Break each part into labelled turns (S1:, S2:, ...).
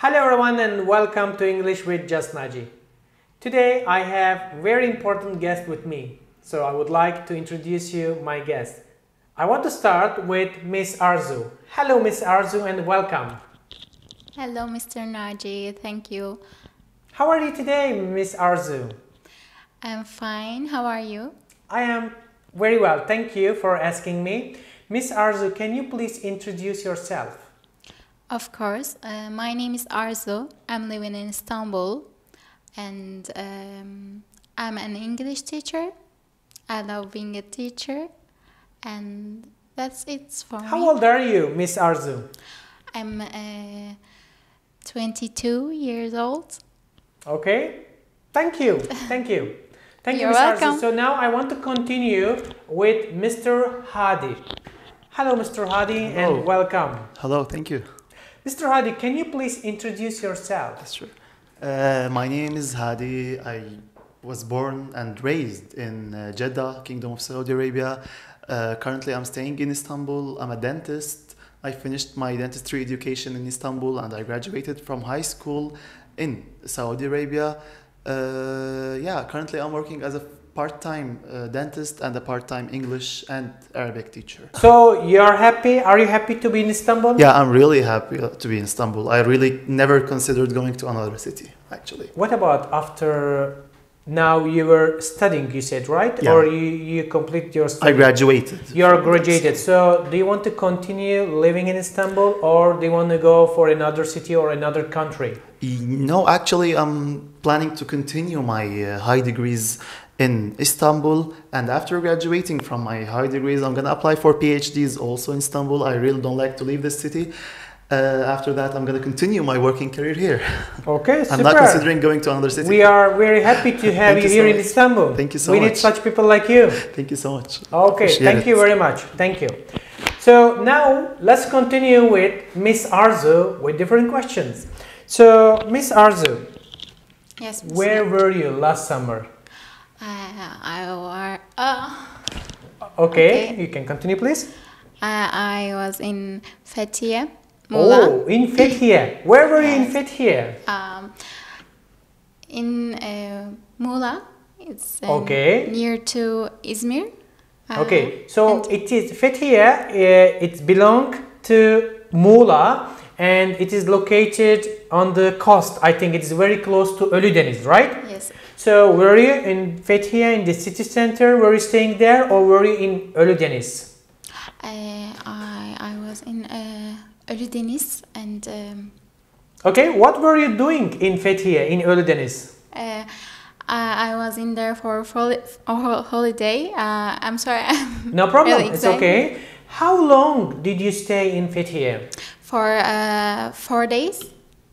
S1: Hello everyone and welcome to English with Just Naci. Today I have very important guest with me, so I would like to introduce you my guest. I want to start with Miss Arzu. Hello Miss Arzu and welcome.
S2: Hello Mr. Naci, thank you.
S1: How are you today Miss Arzu?
S2: I'm fine, how are you?
S1: I am very well, thank you for asking me. Miss Arzu, can you please introduce yourself?
S2: Of course, my name is Arzu. I'm living in Istanbul and I'm an English teacher. I love being a teacher and that's it for me.
S1: How old are you, Miss Arzu?
S2: I'm 22 years old.
S1: Okay, thank you, thank you. Thank you,
S2: You're
S1: Miss
S2: welcome.
S1: Arzu. So now I want to continue with Mr. Hadi. Hello, Mr. Hadi,
S3: Hello.
S1: and welcome.
S3: Hello, thank you.
S1: Mr. Hadi, can you please introduce yourself?
S3: That's true. My name is Hadi. I was born and raised in Jeddah, Kingdom of Saudi Arabia. Currently, I'm staying in Istanbul. I'm a dentist. I finished my dentistry education in Istanbul and I graduated from high school in Saudi Arabia. Currently I'm working as a part-time dentist and a part-time English and Arabic teacher.
S1: So you're happy? Are you happy to be in Istanbul?
S3: Yeah, I'm really happy to be in Istanbul. I really never considered going to another city, actually.
S1: What about after now you were studying, you said, right?
S3: Yeah.
S1: Or you complete your study?
S3: I graduated.
S1: You're graduated. So do you want to continue living in Istanbul or do you want to go for another city or another country?
S3: No, actually, I'm planning to continue my high degrees in Istanbul, and after graduating from my high degrees, I'm gonna apply for PhDs also in Istanbul. I really don't like to leave this city. After that, I'm gonna continue my working career here.
S1: Okay, super.
S3: I'm not considering going to another city.
S1: We are very happy to have you here in Istanbul.
S3: Thank you so
S1: we
S3: much.
S1: need such people like you.
S3: Thank you so much.
S1: Okay,
S3: Appreciate
S1: thank you
S3: it.
S1: very much. Thank you. So now let's continue with Miss Arzu with different questions. So Miss Arzu,
S2: Yes, Mr.
S1: where were you last summer? Okay, you can continue please.
S2: I was in Fethiye, Muğla.
S1: Oh, in Fethiye. Where were you in
S2: Yes.
S1: Fethiye?
S2: In Muğla, it's
S1: Okay.
S2: near to İzmir.
S1: Okay, so
S2: and-
S1: it is Fethiye, it belongs to Muğla and it is located on the coast. I think it is very close to Ölüdeniz, right?
S2: Yes,
S1: So were you in Fethiye in the city center? Were you staying there or were you in Ölüdeniz?
S2: I was in Ölüdeniz and
S1: Okay, what were you doing in Fethiye in Ölüdeniz?
S2: I was in there for a holiday. I'm sorry. I'm
S1: No problem,
S2: really
S1: it's
S2: excited.
S1: okay. How long did you stay in Fethiye?
S2: For 4 days.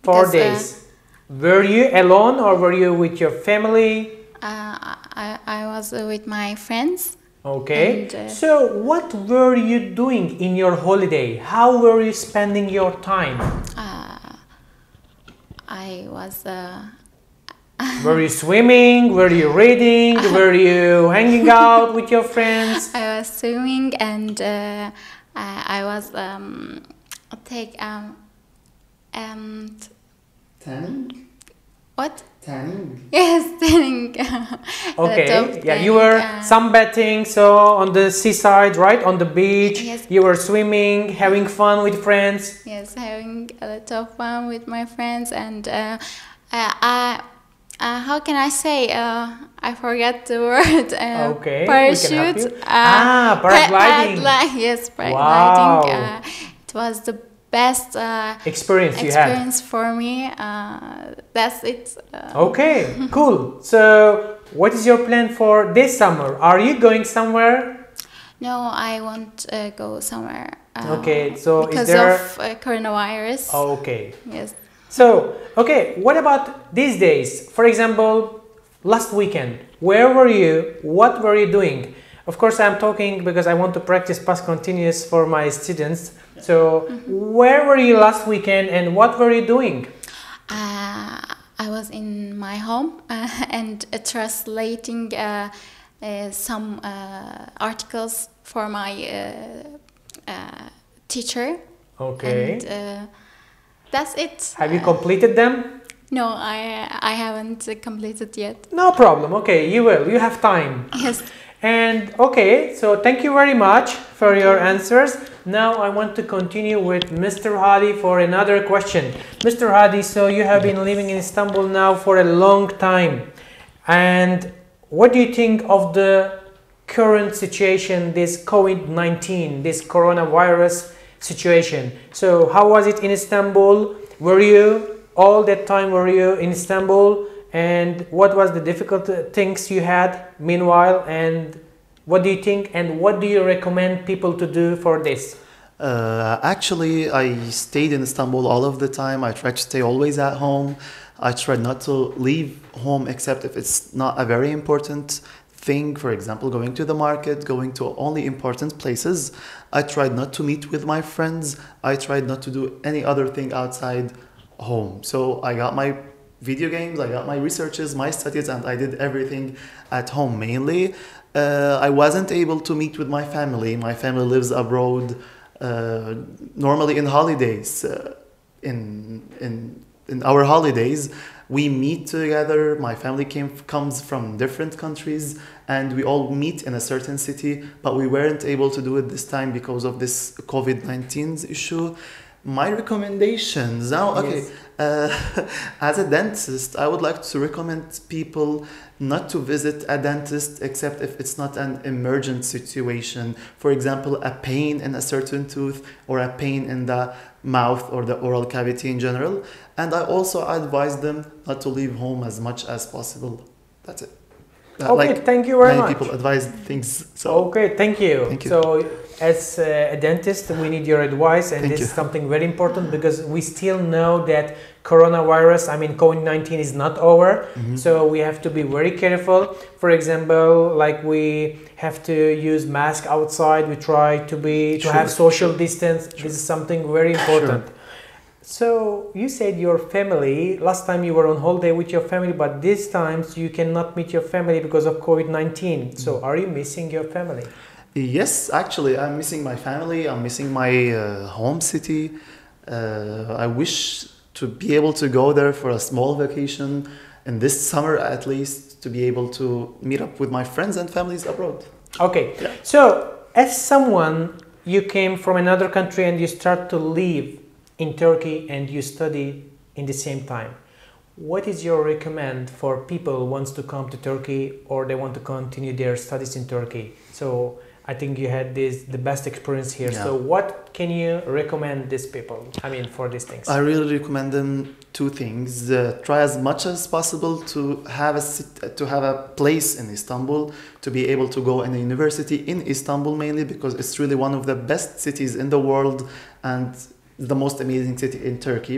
S1: 4
S2: Because,
S1: days. Were you alone or were you with your family?
S2: I was with my friends.
S1: Okay.
S2: And,
S1: So what were you doing in your holiday? How were you spending your time?
S2: I was
S1: Were you swimming? Were you reading? Were you hanging out with your friends?
S2: I was swimming and I was take
S3: Tanning?
S2: what?
S3: Tanning?
S2: Yes, tanning.
S1: Okay. Yeah, you were sunbathing, so on the seaside, right? On the beach.
S2: Yes.
S1: You were swimming, having fun with friends.
S2: Yes, having a lot of fun with my friends and how can I say? I forgot the word.
S1: Okay, we can help
S2: Parachute.
S1: you. Paragliding.
S2: Yes, paragliding.
S1: Wow.
S2: It was the best
S1: Experience you had.
S2: experience for me. That's it.
S1: Okay, cool. So, what is your plan for this summer? Are you going somewhere?
S2: No, I won't go somewhere.
S1: Okay, so is
S2: because
S1: there-
S2: of coronavirus.
S1: Okay.
S2: Yes.
S1: So, okay, what about these days? For example, last weekend, where were you? What were you doing? Of course, I'm talking because I want to practice past continuous for my students. So, where were you last weekend and what were you doing?
S2: I was in my home and translating some articles for my teacher.
S1: Okay.
S2: And that's it.
S1: Have you completed them?
S2: No, I haven't completed yet.
S1: No problem. Okay, you will. You have time.
S2: Yes.
S1: And okay, so thank you very much for your answers. Now I want to continue with Mr. Hadi for another question. Mr. Hadi, so you have been living in Istanbul now for a long time. And what do you think of the current situation, this COVID-19, this coronavirus situation? So how was it in Istanbul? Were you all that time in Istanbul? And what was the difficult things you had meanwhile? And what do you think and what do you recommend people to do for this?
S3: Actually, I stayed in Istanbul all of the time. I tried to stay always at home. I tried not to leave home except if it's not a very important thing. For example, going to the market, going to only important places. I tried not to meet with my friends. I tried not to do any other thing outside home. So I got my video games, I got my researches, my studies, and I did everything at home mainly. I wasn't able to meet with my family. My family lives abroad, normally in holidays. In our holidays, we meet together. My family comes from different countries, and we all meet in a certain city, but we weren't able to do it this time because of this COVID-19 issue. My recommendations now, okay.
S1: Yes.
S3: As a dentist, I would like to recommend people not to visit a dentist except if it's not an emergent situation. For example, a pain in a certain tooth or a pain in the mouth or the oral cavity in general. And I also advise them not to leave home as much as possible. That's it.
S1: Okay, thank you very much.
S3: Many people advise things. So.
S1: Okay, thank you.
S3: Thank you.
S1: So, as a dentist, we need your advice, and
S3: Thank
S1: this
S3: you.
S1: is something very important because we still know that coronavirus, COVID-19 is not over.
S3: Mm-hmm.
S1: So we have to be very careful. For example, like we have to use mask outside. We try to have social distance. This is something very important.
S3: Sure.
S1: So you said your family, last time you were on holiday with your family, but these times you cannot meet your family because of COVID-19. So are you missing your family?
S3: Yes, actually, I'm missing my family. I'm missing my home city. I wish to be able to go there for a small vacation in this summer at least, to be able to meet up with my friends and families abroad.
S1: Okay,
S3: Yeah.
S1: so as someone, you came from another country and you start to live in Turkey and you study in the same time. What is your recommend for people who wants to come to Turkey or they want to continue their studies in Turkey? So I think you had the best experience here.
S3: Yeah.
S1: So what can you recommend these people? For these things.
S3: I really recommend them two things. Try as much as possible to have a place in Istanbul, to be able to go in a university in Istanbul mainly because it's really one of the best cities in the world and the most amazing city in Turkey.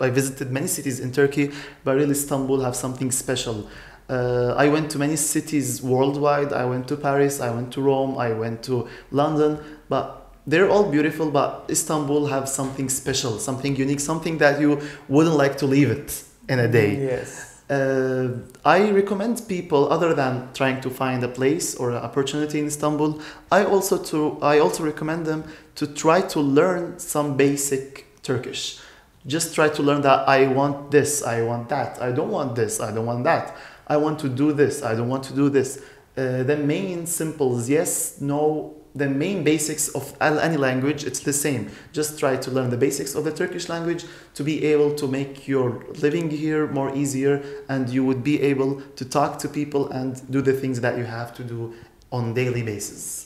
S3: I visited many cities in Turkey, but really Istanbul have something special. I went to many cities worldwide. I went to Paris, I went to Rome, I went to London, but they're all beautiful, but Istanbul have something special, something unique, something that you wouldn't like to leave it in a day.
S1: Yes.
S3: I recommend people, other than trying to find a place or an opportunity in Istanbul, I also recommend them to try to learn some basic Turkish. Just try to learn that I want this, I want that, I don't want this, I don't want that. I want to do this, I don't want to do this. The main simples, yes, no, the main basics of any language, it's the same. Just try to learn the basics of the Turkish language to be able to make your living here more easier, and you would be able to talk to people and do the things that you have to do on daily basis.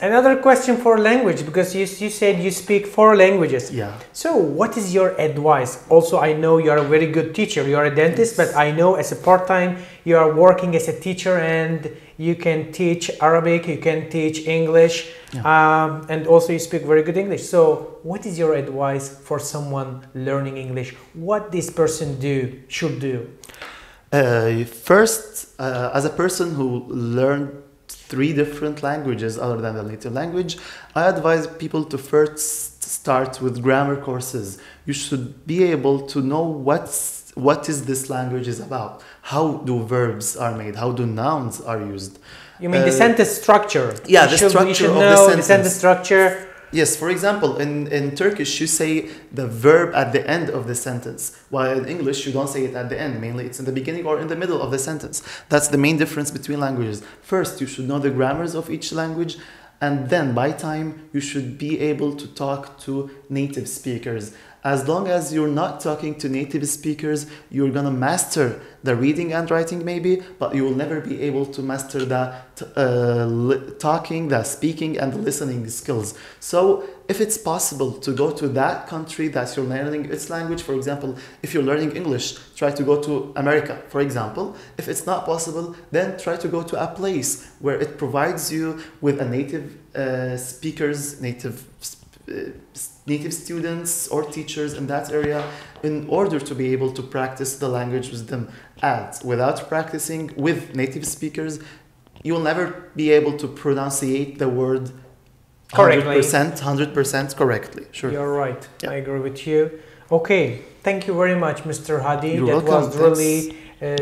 S1: Another question for language, because you said you speak 4 languages.
S3: Yeah.
S1: So what is your advice? Also, I know you are a very good teacher. You are a dentist, but I know as a part-time you are working as a teacher and you can teach Arabic, you can teach English, and also you speak very good English. So what is your advice for someone learning English? What this person should do?
S3: First, as a person who learned 3 different languages other than the native language, I advise people to first start with grammar courses. You should be able to know what is this language is about. How do verbs are made? How do nouns are used?
S1: You mean the sentence structure?
S3: Yeah, the structure of the sentence.
S1: The sentence structure.
S3: Yes, for example, in Turkish, you say the verb at the end of the sentence, while in English, you don't say it at the end. Mainly, it's in the beginning or in the middle of the sentence. That's the main difference between languages. First, you should know the grammars of each language, and then by time, you should be able to talk to native speakers. As long as you're not talking to native speakers, you're gonna master the reading and writing maybe, but you will never be able to master the talking, the speaking and the listening skills. So if it's possible to go to that country that you're learning its language, for example, if you're learning English, try to go to America, for example. If it's not possible, then try to go to a place where it provides you with a native speakers, native students or teachers in that area in order to be able to practice the language with them. And without practicing with native speakers, you will never be able to pronunciate the word 100% correctly. Sure.
S1: You're right.
S3: Yeah.
S1: I agree with you. Okay. Thank you very much, Mr. Hadi.
S3: You're
S1: that
S3: welcome.
S1: was really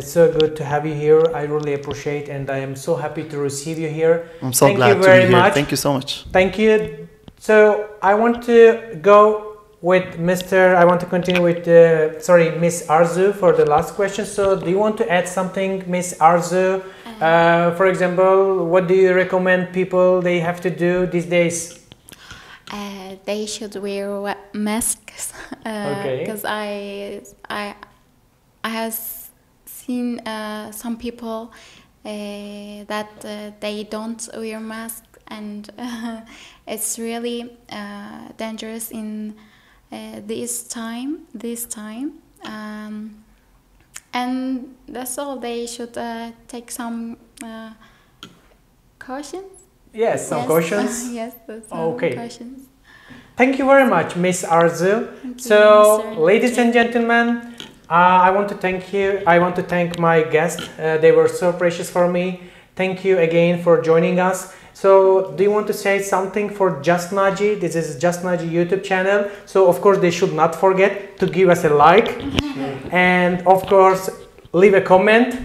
S1: so good to have you here. I really appreciate, and I am so happy to receive you here.
S3: I'm so
S1: Thank
S3: glad
S1: you
S3: to
S1: very
S3: be here.
S1: much.
S3: Thank you so much.
S1: Thank you. So I want to go with I want to continue with Miss Arzu for the last question. So do you want to add something, Miss Arzu? For example, what do you recommend people they have to do these days?
S2: They should wear masks because I have seen some people that they don't wear masks, and it's really dangerous in this time. And that's all. They should take some cautions.
S1: Yes, some cautions.
S2: Yes, some
S1: Okay.
S2: cautions.
S1: Thank you very much, Miss Arzu.
S2: Thank you,
S1: So,
S2: Mr.
S1: ladies and gentlemen, I want to thank you. I want to thank my guests. They were so precious for me. Thank you again for joining us. So, do you want to say something for Just Naci? This is Just Naci YouTube channel. So, of course, they should not forget to give us a like. And, of course, leave a comment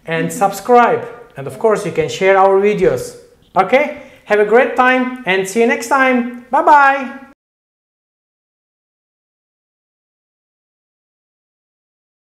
S1: and subscribe. And, of course, you can share our videos. Okay? Have a great time and see you next time. Bye-bye.